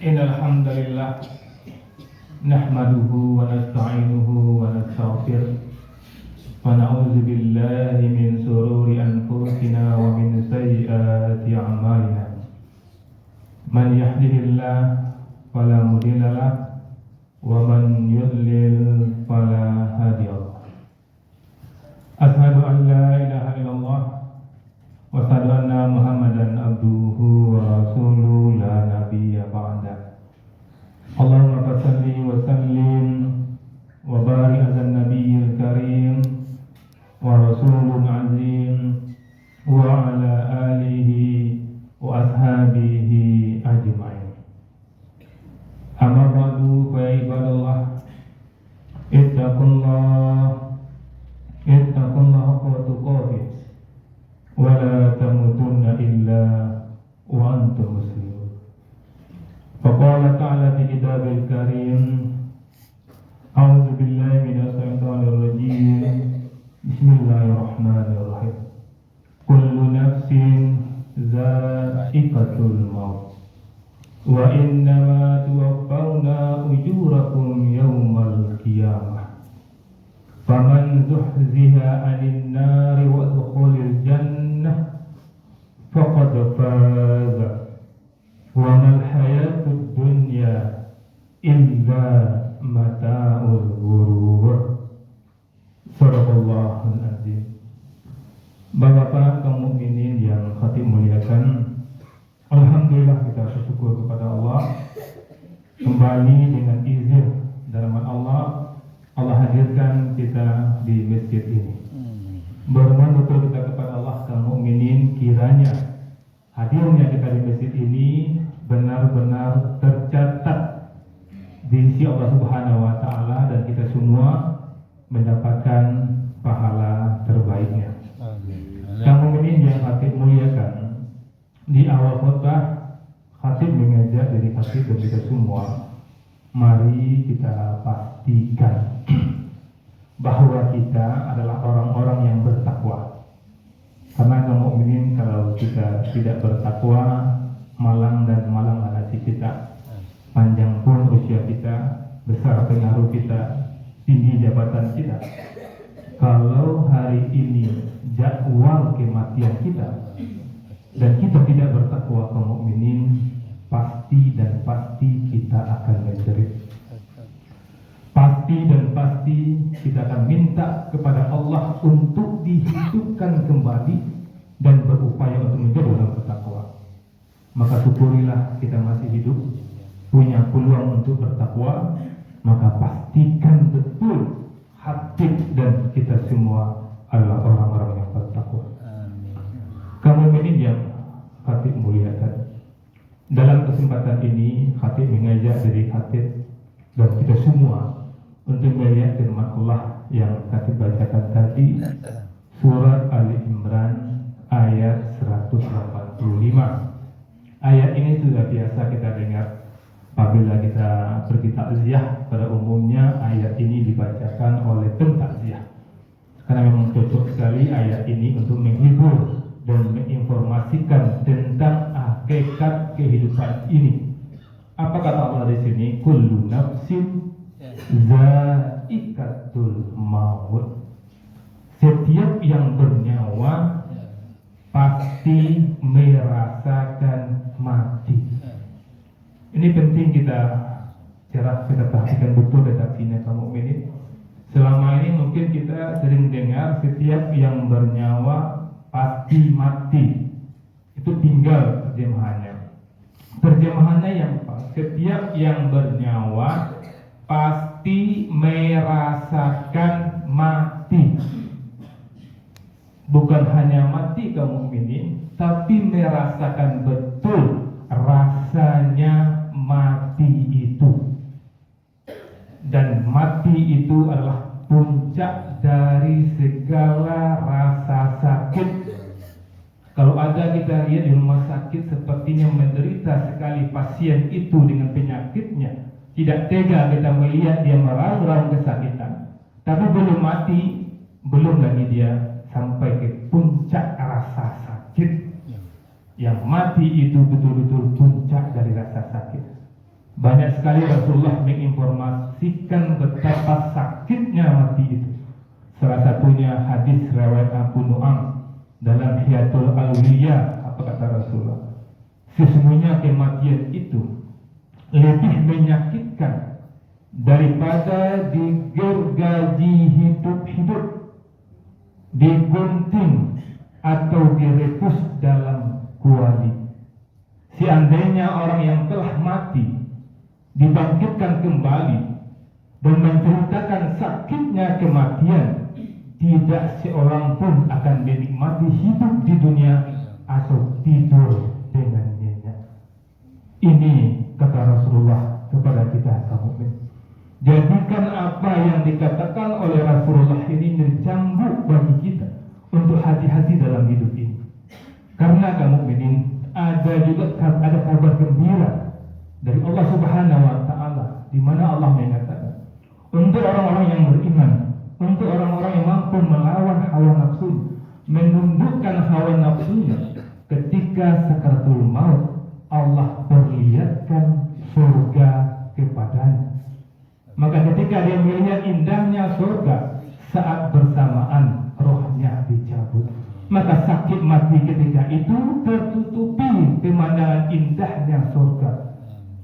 Innal hamdalillah nahmaduhu wa nasta'inuhu wa nastaghfiruh wa na'udzu billahi min shururi anfusina wa min sayyiati a'malina. Man yahdihillahu fala mudilla lahu wa man yudlil fala hadiya lahu. Asyhadu an la ilaha illallah wa asyhadu anna Muhammadan abduhu wa rasuluhu la nabiyya ba'da. Allahumma salli wa sallim wa barik ala nabiyil karim wa rasulun azim wa ala alihi wa ashabihi ajma'in. Amma ba'du fa ibadallah ittaqullaha haqqa tuqatih wa la tamutunna illa wa antum muslimun. Faqala ta'ala fi kitabil karim, a'udzu billahi minasy syaithanir rajim. Bismillahirrahmanirrahim. Kullu nafsin za'iqatul maut wa innama tuwaffawna ujurakum yawmal qiyamah. Faman zuhziha 'anil nari wa dukhulil jannah faqad faza wa mal hayatud dunya illa mata'ul ghurur. Sadaqallahul azim. Bapak kaum mukminin yang khatib muliakan, alhamdulillah kita bersyukur kepada Allah kembali dengan izin dan rahmat Allah hadirkan kita di masjid ini. Bermohon betul kita kepada Allah kaum mukminin, kiranya hadirnya kita di masjid ini benar-benar tercatat di sisi Allah Subhanahu wa taala dan kita semua mendapatkan pahala terbaiknya. Kaum mukminin yang khatib muliakan, di awal khutbah khatib mengajak dari khatib dan kita semua, mari kita pastikan bahwa kita adalah orang-orang yang bertakwa. Karena kaum mukminin kalau kita tidak bertakwa, malang dan malanglah nasib kita. Panjang pun usia kita, besar pengaruh kita, tinggi jabatan kita, kalau hari ini jadwal kematian kita dan kita tidak bertakwa kaum mukminin, pasti dan pasti kita akan menjerit. Pasti dan pasti kita akan minta kepada Allah untuk dihidupkan kembali dan berupaya untuk menjadi orang bertakwa. Maka syukurilah kita masih hidup, punya peluang untuk bertakwa. Maka pastikan betul hati dan kita semua adalah orang-orang yang bertakwa. Kaum mukminin yang khatib muliakan, dalam kesempatan ini khatib mengajak dari khatib dan kita semua untuk melihat firman Allah yang khatib bacakan tadi, surat Ali Imran ayat 185. Ayat ini sudah biasa kita dengar apabila kita pergi takziah. Pada umumnya ayat ini dibacakan oleh tim takziah karena memang cocok sekali ayat ini untuk menghibur dan menginformasikan tentang hakikat kehidupan ini. Apa kata Allah di sini? Kullu nafsin za'iqatul maut. Setiap yang bernyawa pasti merasakan mati. Ini penting kita perhatikan betul definisi kaum mukminin. Selama ini mungkin kita sering dengar setiap yang bernyawa pasti mati. Itu tinggal terjemahannya. Terjemahannya yang setiap yang bernyawa pasti merasakan mati. Bukan hanya mati kaum mukminin, tapi merasakan betul rasanya mati itu. Dan mati itu adalah puncak dari segala rasa sakit. Kalau ada kita lihat di rumah sakit sepertinya menderita sekali pasien itu dengan penyakitnya, tidak tega kita melihat dia meraung-raung kesakitan. Tapi belum mati, belum lagi dia sampai ke puncak rasa sakit. Yang mati itu betul-betul puncak dari rasa sakit. Banyak sekali Rasulullah menginformasikan betapa sakitnya mati itu. Salah satunya hadis riwayat Abu Nu'am dalam Hiyatul Awliya. Apa kata Rasulullah? Sesungguhnya kematian itu lebih menyakitkan daripada digergaji hidup-hidup, digunting atau direbus dalam kuali. Seandainya orang yang telah mati dibangkitkan kembali dan menceritakan sakitnya kematian, tidak seorang pun akan menikmati hidup di dunia atau tidur dengan nyenyak. Ini kata Rasulullah kepada kita kaum mukmin. Jadikan apa yang dikatakan oleh Rasulullah ini mencambuk bagi kita untuk hati-hati dalam hidup ini. Karena kaum mukminin ada kabar gembira dari Allah Subhanahu wa taala, di mana Allah mengatakan untuk orang-orang yang beriman, untuk orang-orang yang mampu melawan hawa nafsu, menundukkan hawa nafsunya, ketika sakaratul maut Allah perlihatkan surga kepadanya. Maka ketika dia melihat indahnya surga, saat bersamaan rohnya dicabut. Maka sakit mati ketika itu tertutupi pemandangan indahnya surga.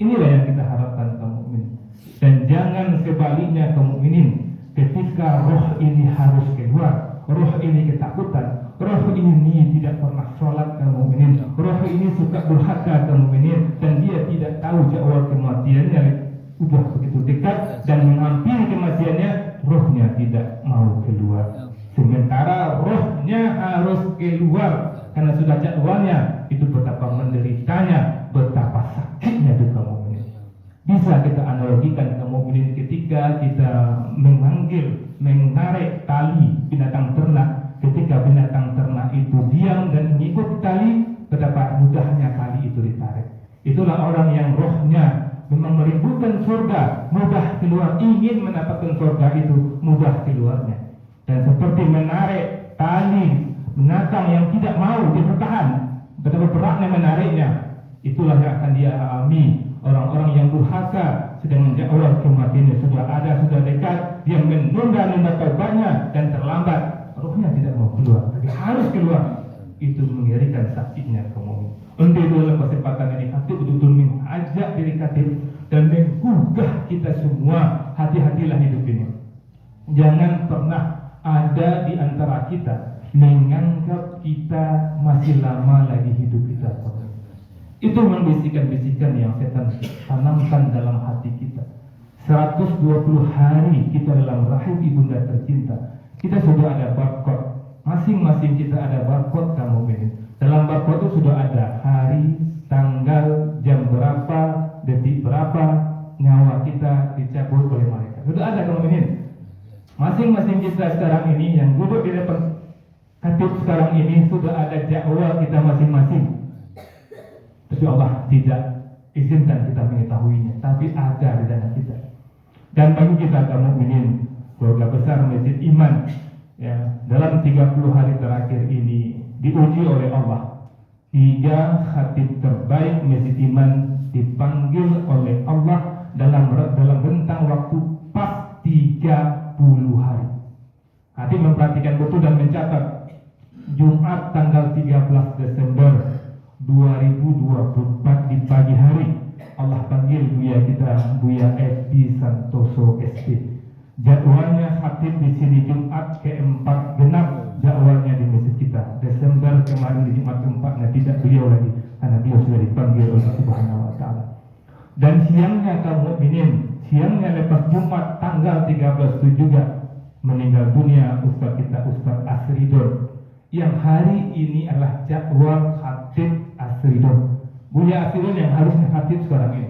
Inilah yang kita harapkan kaum mukmin. Dan jangan sebaliknya kaum mukminin, ketika roh ini harus keluar, roh ini ketakutan, roh ini tidak pernah sholat kaum mukminin, roh ini suka durhaka kaum mukminin, dan dia tidak tahu jadwal kematiannya sudah begitu dekat dan menghampiri kematiannya, rohnya tidak mau keluar. Sementara rohnya harus keluar karena sudah jadwalnya. Itu betapa menderitanya, betapa sakitnya itu kaum mukminin. Bisa kita analogikan kaum mukminin ketika kita menarik tali binatang ternak. Ketika binatang ternak itu diam dan mengikuti tali, betapa mudahnya tali itu ditarik. Itulah orang yang rohnya memang merindukan surga, mudah keluar, ingin mendapatkan surga itu, mudah keluarnya. Dan seperti menarik tali binatang yang tidak mau dipertahan, betapa beratnya menariknya. Itulah yang akan dia alami orang-orang yang durhaka, sedang menjauh kematiannya sudah ada, sudah dekat, dia menunda-nunda taubatnya dan terlambat, rohnya tidak mau keluar, tapi harus keluar. Itu mengerikan sakitnya kaum mukmin. Untuk itu dalam kesempatan ini hati betul-betul mengajak diri kita dan menggugah kita semua, hati-hatilah hidup ini. Jangan pernah ada di antara kita menganggap kita masih lama lagi hidup kita. Itu membisikan-bisikan yang setan tanamkan dalam hati kita. 120 hari kita dalam rahim ibunda tercinta. Kita sudah ada barcode. Masing-masing kita ada barcode kamu ini. Dalam barcode itu sudah ada hari, tanggal, jam berapa, detik berapa nyawa kita dicabut oleh mereka. Sudah ada kamu ini. Masing-masing kita sekarang ini yang duduk di depan khatib sekarang ini sudah ada jadwal kita masing-masing. Tapi Allah tidak izinkan kita mengetahuinya, tapi ada di dalam kita. Dan bagi kita kaum mukminin, keluarga besar Masjid Iman, ya, dalam 30 hari terakhir ini diuji oleh Allah. 3 khatib terbaik Masjid Iman dipanggil oleh Allah dalam rentang waktu pas 30 hari. Hati memperhatikan betul dan mencatat. Jumat tanggal 13 Desember 2024 di pagi hari Allah panggil Buya kita, Buya Edi Santoso SP. Jadwalnya khatib di sini Jumat ke-4 genap jadwalnya di masjid kita. Desember kemarin di Jumat ke-4 tidak beliau lagi karena beliau sudah dipanggil oleh Subhanahu wa taala. Dan siangnya kaum mukminin, siangnya lepas Jumat tanggal 13 itu juga meninggal dunia Ustaz kita Ustaz Asridon, yang hari ini adalah jadwal khatib Asridon. Buya Asridon yang harusnya khatib sekarang ini,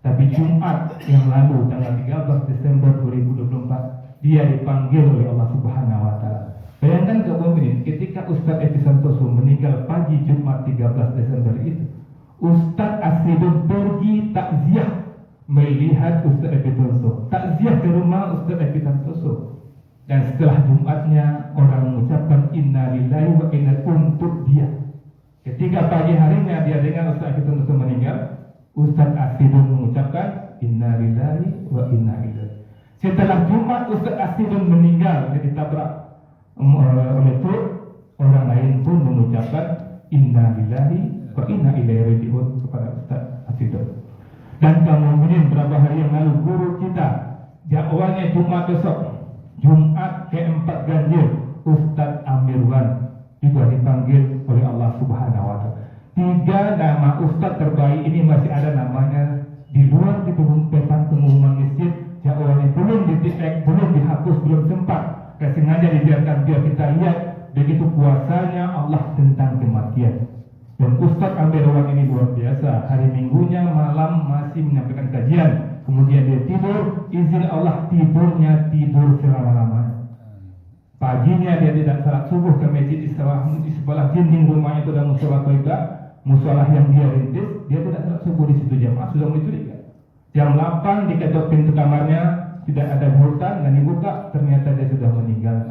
tapi Jumat yang lalu tanggal 13 Desember 2024 dia dipanggil oleh Allah Subhanahu wa taala. Bayangkan kaum mukminin, ketika Ustaz Edi Santoso meninggal pagi Jumat 13 Desember itu, Ustaz Asridon pergi takziah melihat Ustaz Edi Santoso, takziah ke rumah Ustaz Edi Santoso. Dan setelah Jumatnya orang mengucapkan inna lillahi wa inna untuk dia. Ketika pagi harinya dia dengar Ustaz Edi Santoso meninggal, Ustaz Asidun mengucapkan inna lillahi wa inna ilaihi. Setelah Jumat Ustaz Asidun meninggal, dia ditabrak oleh truk, orang lain pun mengucapkan inna lillahi wa inna ilaihi raji'un kepada Ustaz Asidun. Dan kamu mungkin berapa hari yang lalu guru kita jadwalnya Jumat besok, Jumat keempat ganjil, Ustaz Amirwan juga dipanggil oleh Allah Subhanahu wa Ta'ala. 3 nama Ustaz terbaik ini masih ada namanya di luar di pengumuman masjid. Jadwalnya belum di-tag, belum dihapus, belum sempat. Sengaja dibiarkan biar kita lihat begitu puasanya Allah tentang kematian. Dan Ustaz Amirwan ini luar biasa. Hari Minggunya malam masih menyampaikan kajian. Kemudian dia tidur, izin Allah tidurnya tidur selama-lamanya. Paginya dia tidak salat subuh ke masjid di sebelah dinding rumahnya itu ada musola toiba, musola yang dia rintis, dia tidak salat subuh di situ, jamaah sudah mulai curiga. Jam 8 diketok pintu kamarnya, tidak ada hutan dan dibuka, ternyata dia sudah meninggal.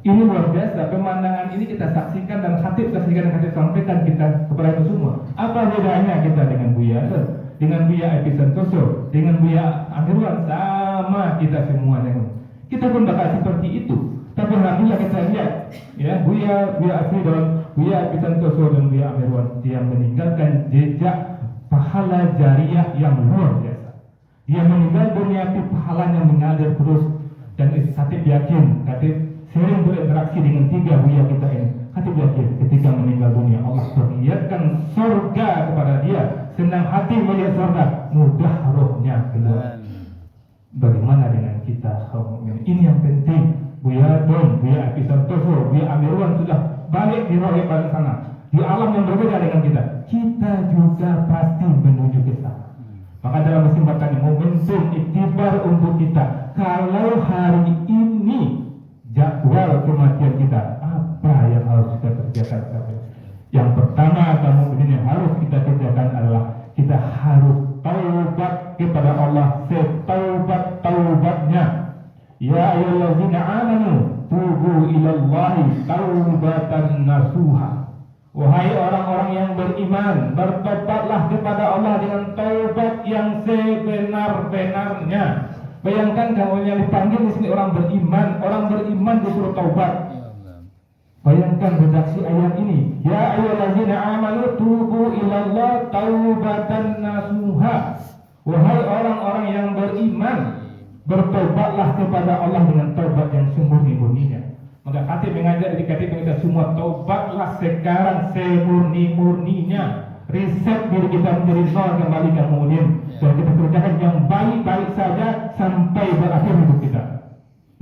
Ini luar biasa, pemandangan ini kita saksikan dan khatib sampaikan kita kepada itu semua. Apa bedanya kita dengan Buya Yasser, dengan Buya Epi Santoso, dengan Buya Amirwan? Sama kita semuanya. Kita pun bakal seperti itu. Tapi alhamdulillah kita lihat, ya, Buya Asidon, Buya Epi Santoso dan Buya Amirwan yang meninggalkan jejak pahala jariah yang luar biasa. Dia meninggal dunia tapi pahalanya mengalir terus. Dan khatib yakin, khatib sering berinteraksi dengan 3 buya kita ini. Khatib yakin ketika meninggal dunia Allah perlihatkan surga kepada dia. Senang hati melihat surga, mudah rohnya keluar. Bagaimana dengan kita kaum mukmin? Ini yang penting. Buya Don, Buya Epi Santoso, Buya Amirwan sudah balik di roh balik sana, di alam yang berbeda dengan kita. Kita juga pasti menuju ke sana. Maka dalam kesempatan ini momentum iktibar untuk kita. Kalau hari ini jadwal kematian kita, apa yang harus kita kerjakan? Yang pertama kamu yang harus kita kerjakan adalah kita harus taubat kepada Allah setaubat-taubatnya. Ya ayyuhallazina amanu tubu ilallahi taubatan nasuha. Wahai orang-orang yang beriman, bertobatlah kepada Allah dengan taubat yang sebenar-benarnya. Bayangkan kamu yang dipanggil di sini orang beriman disuruh taubat. Bayangkan redaksi ayat ini. Ya ayyuhallazina amanu tubu ilallah taubatan nasuha. Wahai orang-orang yang beriman, bertobatlah kepada Allah dengan taubat yang semurni-murninya. Maka khatib mengajak kita semua taubatlah sekarang semurni-murninya. Riset diri kita menjadi nol kembali ke mu'min. Dan kita kerjakan yang baik-baik saja sampai berakhir hidup kita.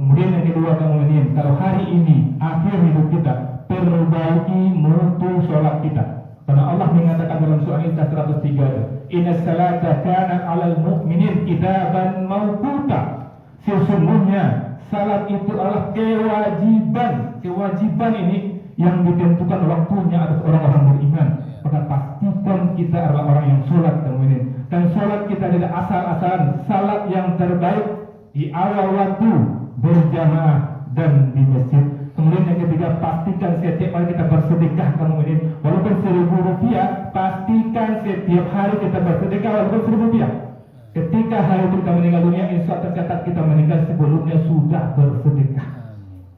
Kemudian yang kedua kemudian, kalau hari ini akhir hidup kita, perbaiki mutu sholat kita. Karena Allah mengatakan dalam surah An-Nisa 103, Inna salata kana 'alal mu'minin kitaban mawquta. Sesungguhnya salat itu adalah kewajiban. Kewajiban ini yang ditentukan waktunya atas orang-orang beriman. Maka pastikan kita adalah orang yang sholat kemudian. Dan sholat kita tidak asal-asalan. Salat yang terbaik di awal waktu, berjamaah dan di masjid. Kemudian yang ketiga, pastikan setiap hari kita bersedekah kemudian. Walaupun Rp1.000, pastikan setiap hari kita bersedekah walaupun Rp1.000. Ketika hari itu kita meninggal dunia, insya Allah tercatat kita meninggal sebelumnya sudah bersedekah.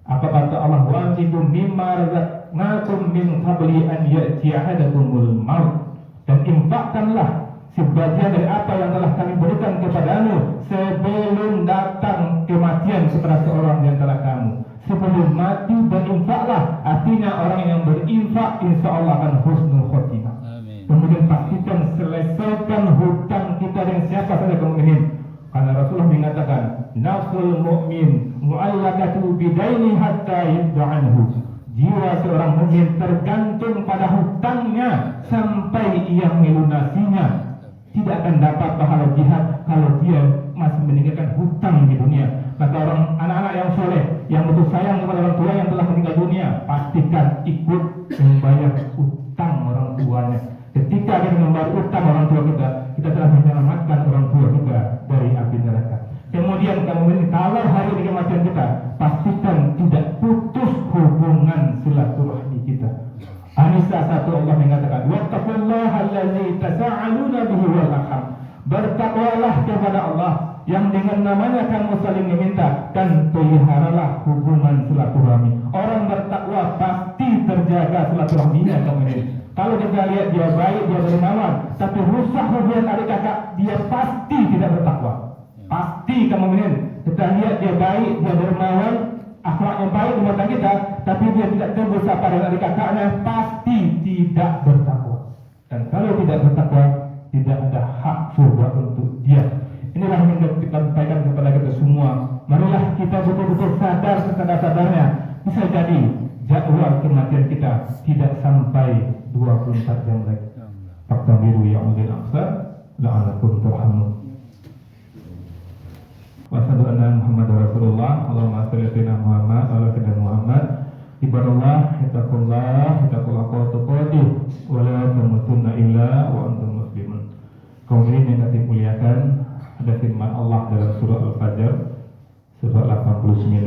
Apa kata Allah? Wa anfiqu mimma razaqnakum min qabli an ya'tiya ahadakumul maut. Dan infakkanlah sebagian dari apa yang telah kami berikan kepadamu sebelum datang kematian kepada seorang di antara kamu. Sebelum mati berinfaklah. Artinya orang yang berinfak insya Allah akan husnul khotimah. Kemudian pastikan selesaikan hutang kita dengan siapa saja mukminin. Karena Rasulullah mengatakan, nafsul mu'min mu'allaqatu bidaini hatta yud'anhu. Jiwa seorang mukmin tergantung pada hutangnya sampai ia melunasinya. Tidak akan dapat pahala jihad kalau dia masih meninggalkan hutang di dunia. Maka orang anak-anak yang soleh, yang betul sayang kepada orang tua yang telah meninggal dunia, pastikan ikut membayar hutang orang tuanya. Ketika kita membayar hutang orang tua kita telah menyelamatkan orang tua kita dari api neraka. Kemudian kalau hari ini kematian kita, pastikan tidak putus hubungan silaturahmi kita. An-Nisa 1 Allah mengatakan, wattaqullaha allazi tasaaluna bihi wal arham. Bertakwalah kepada Allah yang dengan namanya kamu saling meminta, dan peliharalah hubungan silaturahmi. Orang bertakwa pasti terjaga silaturahminya kamu ini. Kalau kita lihat dia baik, dia dermawan, tapi rusak hubungan adik kakak, dia pasti tidak bertakwa. Pasti kamu ini. Kita lihat dia baik, dia dermawan, akhlaknya baik di mata kita, tapi dia tidak tebus sapa dengan adik kakaknya, pasti tidak bertakwa. Dan kalau tidak bertakwa, tidak ada hak surga untuk dia. Inilah yang kita sampaikan kepada kita semua. Marilah kita betul-betul sadar sesadar-sadarnya. Bisa jadi jadwal kematian kita tidak sampai 24 jam lagi. Faktabiru ya ulil absar la'alakum turhamun. Wa asyhadu anna Muhammadar Rasulullah. Allahumma shalli ala Muhammad wa ala ali Muhammad. Ibadallah, ittaqullah tuqatih wa la tamutunna illa wa antum muslimun. Kaum ini yang dimuliakan, ada firman Allah dalam surah Al-Fajr, surah 89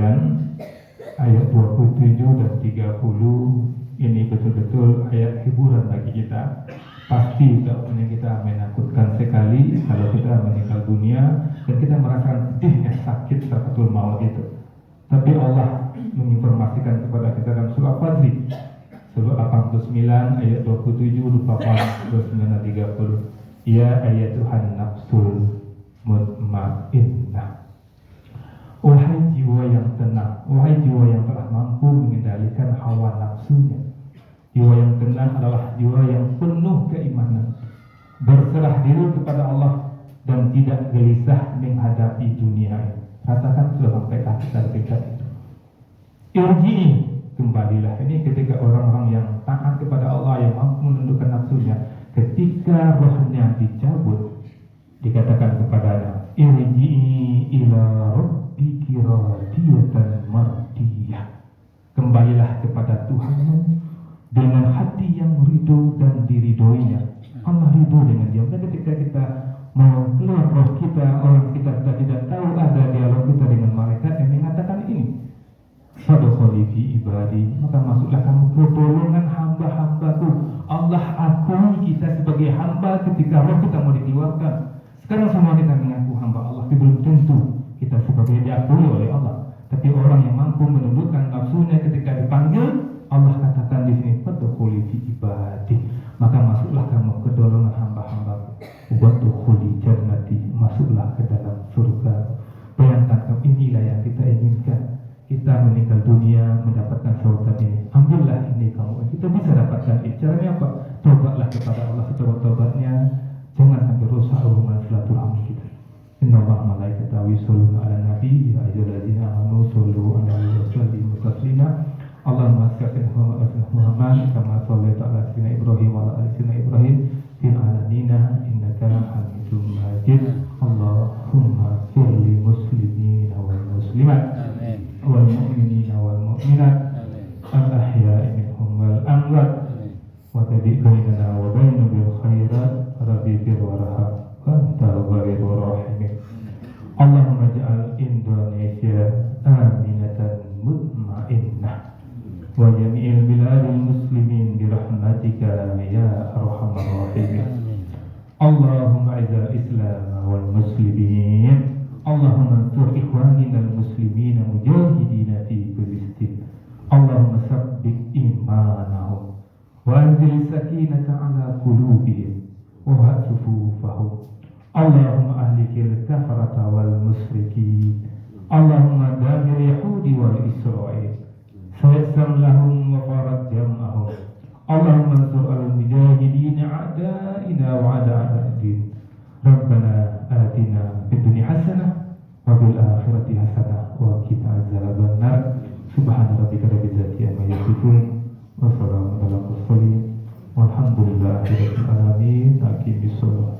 ayat 27 dan 30. Ini betul-betul ayat hiburan bagi kita. Pasti kemudian kita menakutkan sekali kalau kita meninggal dunia dan kita merasakan pedihnya sakit sakaratul maut itu. Tapi Allah menginformasikan kepada kita dalam surah Al-Fajr, surah 89 ayat 27, 29 dan 30. Ya ayatuhan nafsul mutmainnah. Wahai jiwa yang tenang, wahai jiwa yang telah mampu mengendalikan hawa nafsunya. Jiwa yang tenang adalah jiwa yang penuh keimanan, berserah diri kepada Allah dan tidak gelisah menghadapi dunia ini. Katakan sudah sampai kita itu. Irji'i, kembalilah. Ini ketika orang-orang yang taat kepada Allah, yang mampu menundukkan nafsunya, ketika rohnya dicabut, dikatakan kepadanya, irji'i ila rabbiki radiyatan mardiyah. Kembalilah kepada Tuhanmu dengan hati yang ridho dan diridhoinya. Allah ridho dengan dia. Dan ketika kita mau keluar roh kita, orang kita tidak tahu, ada dialog kita dengan malaikat yang mengatakan ini, fadkhuli fi ibadi, maka masuklah kamu ke golongan hamba-hambaku. Allah akui kita sebagai hamba ketika roh kita mau dikeluarkan. Sekarang semua kita mengaku hamba Allah, tapi belum tentu kita sebagai diakui oleh Allah. Tapi orang yang mampu menundukkan nafsunya ketika dipanggil, Allah katakan di sini, fadkhuli fi ibadi, maka masuklah kamu ke golongan hamba-hambaku. Wadkhuli jannati, masuklah ke dalam surga. Bayangkan kamu, inilah yang kita inginkan. Kita meninggal dunia mendapatkan surga ini. Ambillah ini kamu. Kita bisa dapatkan ini. Caranya apa? Tobatlah kepada Allah setobat-tobatnya. Jangan sampai rusak hubungan silaturahmi kita. Innallaha malaikatahu yusholluna 'alan nabi ya ayyuhalladzina amanu shollu 'alaihi wa sallimu taslima. Allahumma salli ala Muhammad kama shallaita ala sayyidina Ibrahim wa ala ali sayyidina Ibrahim fil alamin innaka Hamidum Majid. Allahumma sholli muslimin wal muslimat. Amin. Wal mu'minina wal mu'minat. Al-ahya'i minhum wal amwat. Wa tabi' bainana wa baina bil khairat rabbi bir warham wa anta ghairur rahimin. Allahumma ja'al Indonesia aminatan mutmainnah wa jami'il biladil muslimin birahmatika ya arhamar rahimin. Allahumma izzal islam wal muslimin. Allahumma ansur ikhwanina al muslimina mujahidina fi Filistin. Allahumma sabbit imanahum wa anzil sakinata ala qulubihim wa had sufufahum. Allahumma ahlikil kafarata wal musyrikin. Allahumma damir yahudi wal isra'il. Sayassam lahum wa farad jam'ahum. Allahumma ansur al-mujahidin a'da'ina wa a'da'ad-din. Rabbana atina fid dunya hasanah wa fil akhirati hasanah wa qina adzaban nar. Subhana rabbika rabbil izzati amma yasifun wa salamun alal mursalin walhamdulillahi rabbil alamin. Aqimis shalah.